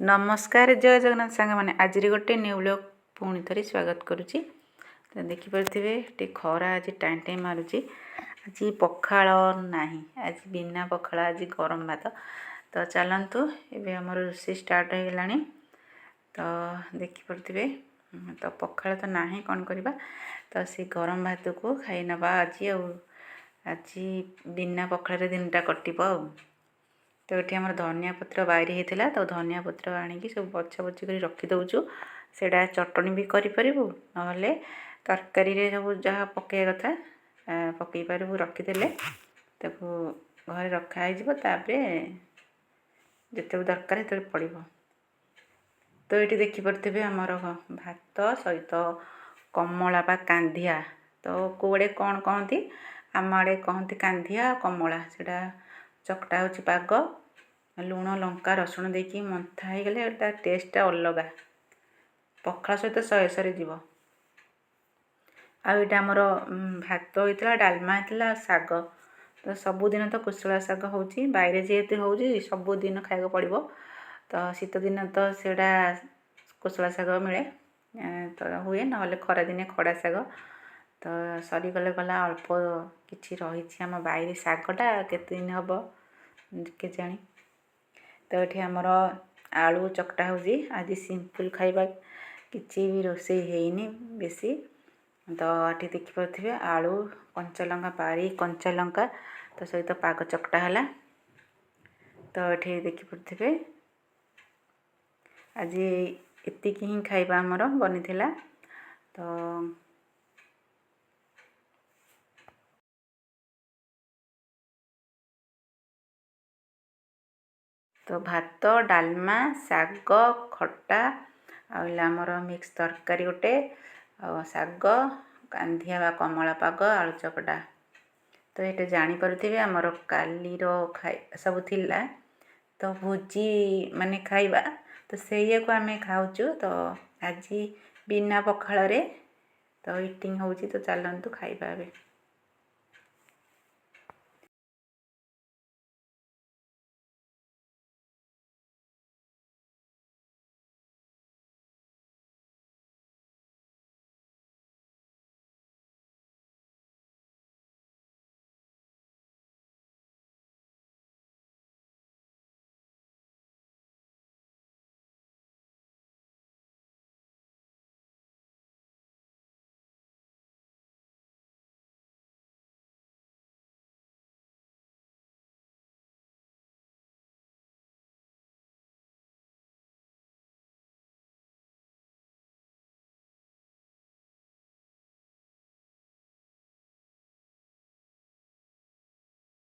नमस्कार जय जगन्नाथ सांग मैंने आज गोटे न्यू ब्लॉग पुणी थी स्वागत करुच्ची। तो देखिपे टे खरा आज टाइम टाइम मारुची। आज पखाल ना आज बिना पखाल आज गरम भात। तो चलतु एवं आम रोषे स्टार्ट हो गला। तो देखिपे तो पखाल तो ना कौन करवा तो सी गरम भात को खाई नवा आज बिना पखाल दिनटा कटिब। तो ये आम धनिया पत्र बाहरी होता तो धनिया पत्र आणिकी सब बछा बची कर रखीदे से चटनी भी करूँ ना तरकारी सब जहाँ पकई कथा पकई पारू रखीदे घर रखाई जिते दरकार से पड़। तो ये देखिपे आमर भात सहित कमला बा कांधिया तो कौड़े कौन कहती आम आड़े कहती कांधिया कमला से चकटा हो पाग लुण लंका रसुण देकी मंथा हो गले टेस्टा अलग पखाल सहित सहे सरे जीव। आईटा आमर भात होता डालमा होता शाग तो सबुदिन तो कुशला शाग हो बाहर जेहेतु हो सबुदिन खाया पड़ो। तो शीत दिन तो सेटा कुशला शाग मिले तो हुए ना खरा दिने खड़ा शाग तो सरीगले गला अल्प किसी रही आम बाहर शागटा केते दिन हम के जानी। तो ये आमर आलू चकटा हो आज सिंपल खाइबा किसी भी रोषे होनी बेसी। तो ये देखिपे आलू कंचा लंका पारी कंचा लंका तो सहित पाग चकटा है। तो ये देखिपे आज एतिक ही खाइबा आमर बनी। तो भात डालमा शाग खटा आमर मिक्स तरकारी गोटे शाग कांधिया बा कमला पाग आलू चकटा। तो ये जानीपे आमर कालीर खाई सब थिला तो भोजी माने खाइबा तो से को आम खाऊँ। तो आज बिना पखाल तो इटिंग हो तो चलतु खाइबा।